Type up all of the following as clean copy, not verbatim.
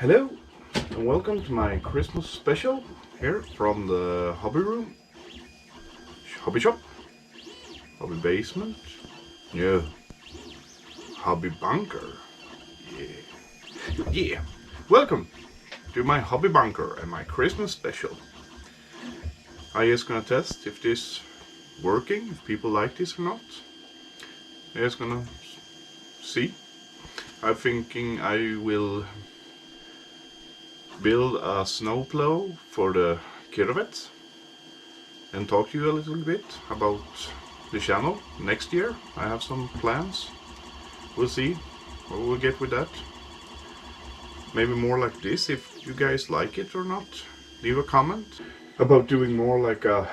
Hello and welcome to my Christmas special here from the hobby shop, hobby basement, yeah, hobby bunker, yeah. Welcome to my hobby bunker and my Christmas special. I just gonna test if this working, if people like this or not. I just gonna see. I'm thinking I will build a snow plow for the kirovets and talk to you a little bit about the channel next year. I have some plans. We'll see what we'll get with that. Maybe more like this if you guys like it or not. Leave a comment about doing more like a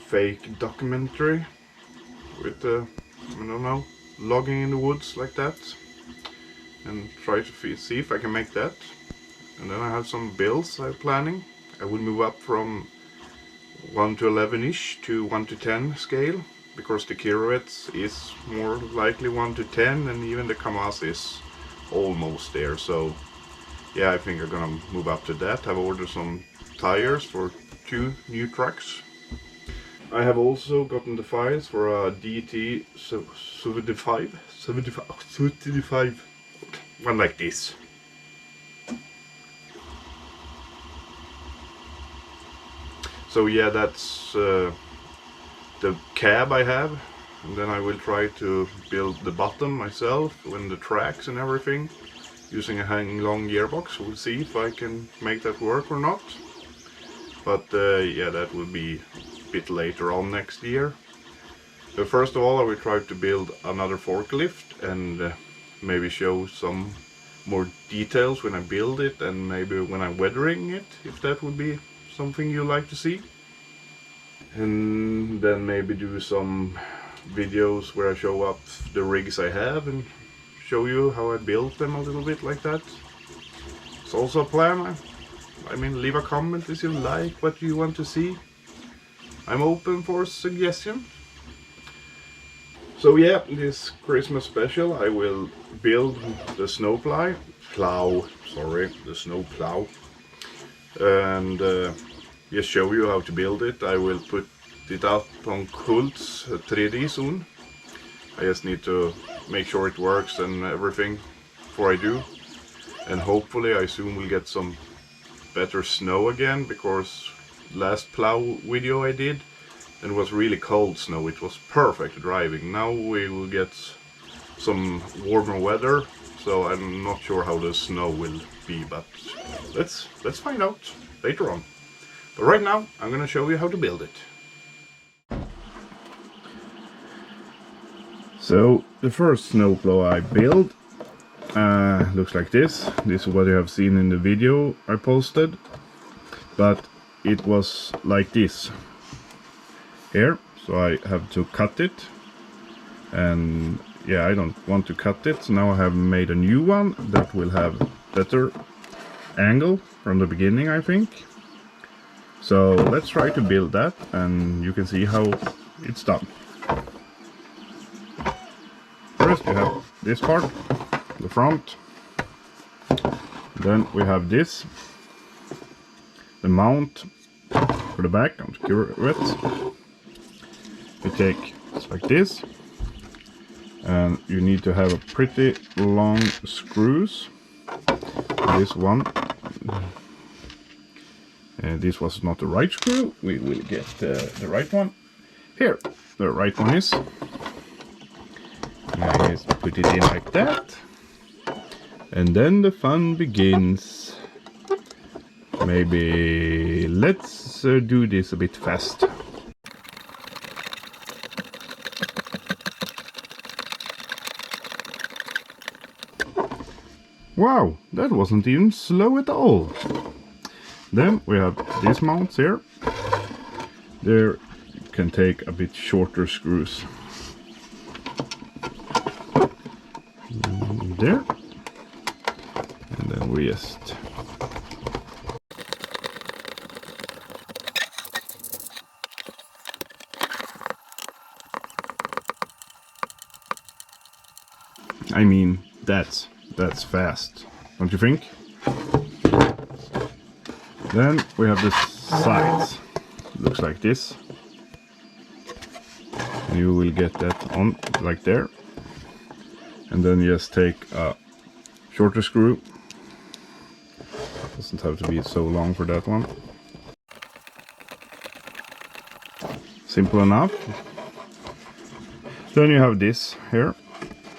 fake documentary with I don't know, logging in the woods like that, and try to see if I can make that. And then I have some builds I'm planning. I will move up from 1 to 11-ish to 1 to 10 scale, because the kirovets is more likely 1 to 10, and even the Kamaz is almost there. So yeah, I think I'm gonna move up to that. I've ordered some tires for 2 new trucks. I have also gotten the files for a DT 75, one like this. So yeah, that's the cab I have, and then I will try to build the bottom myself and the tracks and everything using a hanging long gearbox. We'll see if I can make that work or not, but yeah, that will be a bit later on next year. But first of all, I will try to build another forklift and maybe show some more details when I build it, and maybe when I'm weathering it, if that would be something you like to see. And then maybe do some videos where I show up the rigs I have and show you how I built them a little bit like that. It's also a plan. I mean, leave a comment if you like what you want to see. I'm open for suggestions. So yeah, this Christmas special I will build the snow plow, the snow plow, and just show you how to build it. I will put it up on Kult's 3D soon. I just need to make sure it works and everything before I do, and hopefully I soon will get some better snow again, because last plow video I did, and it was really cold snow. It was perfect driving. Now we will get some warmer weather, so I'm not sure how the snow will be, but let's find out later on. But right now I'm gonna show you how to build it. So the first snowplow I built looks like this. This is what you have seen in the video I posted, but it was like this here, so I have to cut it, and yeah, I don't want to cut it, so now I have made a new one that will have better angle from the beginning, I think. So let's try to build that, and you can see how it's done. First we have this part, the front. Then we have this, the mount for the back on the kirovets. You take it's like this, and you need to have a pretty long screws. This one, this was not the right screw. We will get the right one. Here, the right one is. I just put it in like that, and then the fun begins. Maybe let's do this a bit fast. Wow, that wasn't even slow at all. Then we have these mounts here. There you can take a bit shorter screws. There. And then we just I mean, that's fast, don't you think? Then we have the sides. Looks like this. And you will get that on like there. And then just take a shorter screw. Doesn't have to be so long for that one. Simple enough. Then you have this here.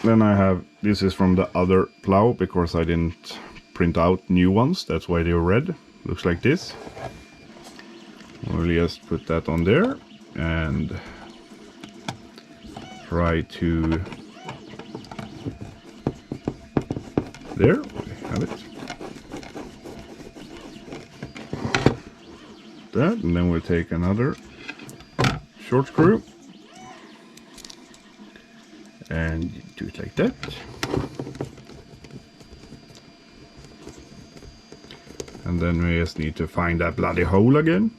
Then I have, this is from the other plow because I didn't print out new ones. That's why they're red. Looks like this. We'll just put that on there and try to, there we have it. That, and then we'll take another short screw and do it like that. And then we just need to find that bloody hole again.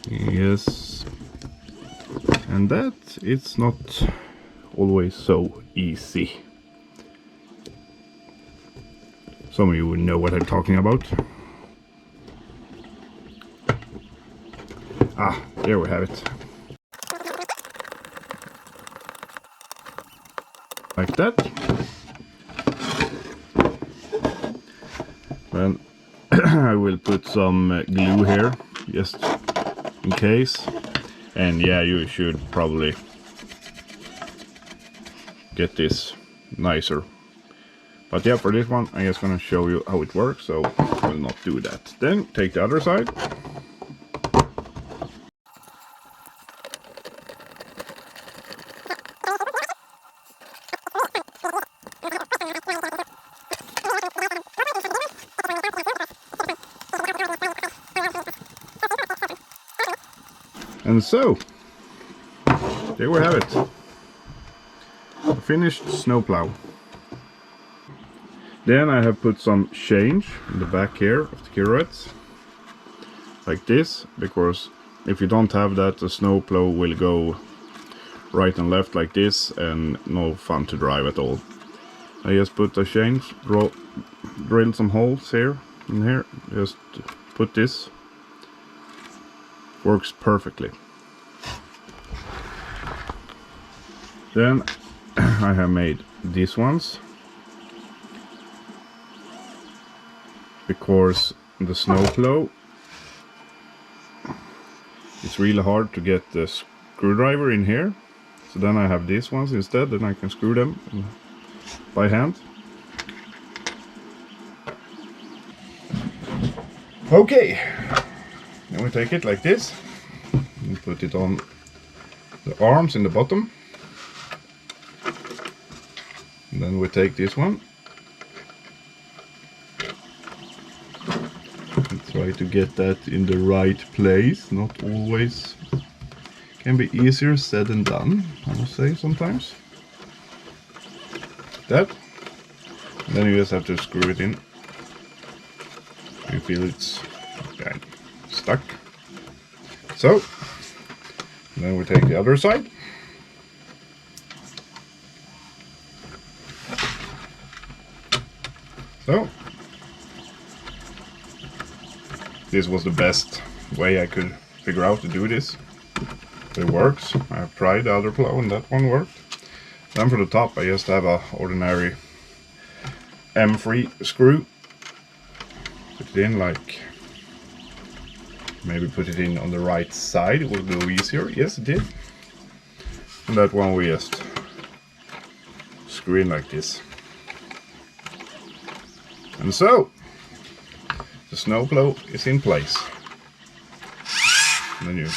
Yes. And that, it's not always so easy. Some of you will know what I'm talking about. Ah, there we have it. Like that. Then I will put some glue here, just in case. And yeah, you should probably get this nicer. But yeah, for this one, I'm just gonna show you how it works, so I will not do that. Then take the other side. And so, there we have it. A finished snowplow. Then I have put some change in the back here of the kirovets, like this, because if you don't have that, the snowplow will go right and left like this, and no fun to drive at all. I just put a change, drilled some holes here and here, just put this. Works perfectly. Then I have made these ones because the snowplow, it's really hard to get the screwdriver in here. So then I have these ones instead, and I can screw them by hand. Okay, then we take it like this and put it on the arms in the bottom. And then we take this one and try to get that in the right place. Not always, can be easier said than done, I must say, sometimes. That, and then you just have to screw it in. You feel it's stuck. So, then we take the other side. So, this was the best way I could figure out to do this. It works. I've tried the other plow and that one worked. Then for the top I just have a ordinary M3 screw. Put it in like, maybe put it in on the right side, it will go easier. Yes, it did. And that one we just screw in like this. And so, the snowplow is in place. And then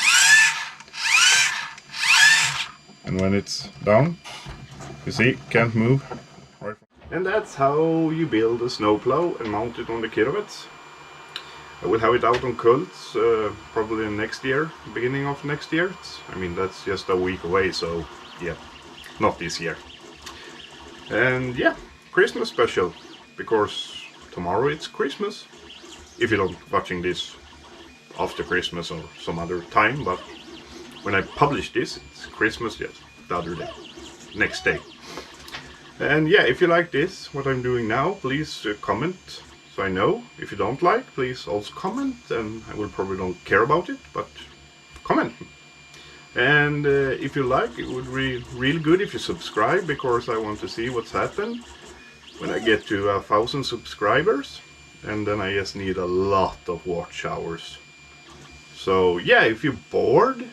and when it's down, you see, can't move. Right. And that's how you build a snowplow and mount it on the kirovets. I will have it out on cults probably next year, beginning of next year. I mean, that's just a week away, so yeah, not this year. And yeah, Christmas special, because tomorrow it's Christmas. If you're not watching this after Christmas or some other time, but when I publish this, it's Christmas, yes, the other day, next day. And yeah, if you like this, what I'm doing now, please comment so I know. If you don't like, please also comment, and I will probably don't care about it, but comment. And if you like, it would be real good if you subscribe, because I want to see what's happened when I get to 1,000 subscribers, and then I just need a lot of watch hours. So yeah, if you're bored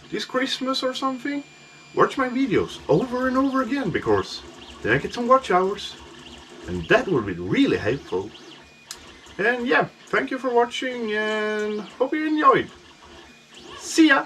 this Christmas or something, watch my videos over and over again, because then I get some watch hours, and that will be really helpful. And yeah, thank you for watching, and hope you enjoyed. See ya!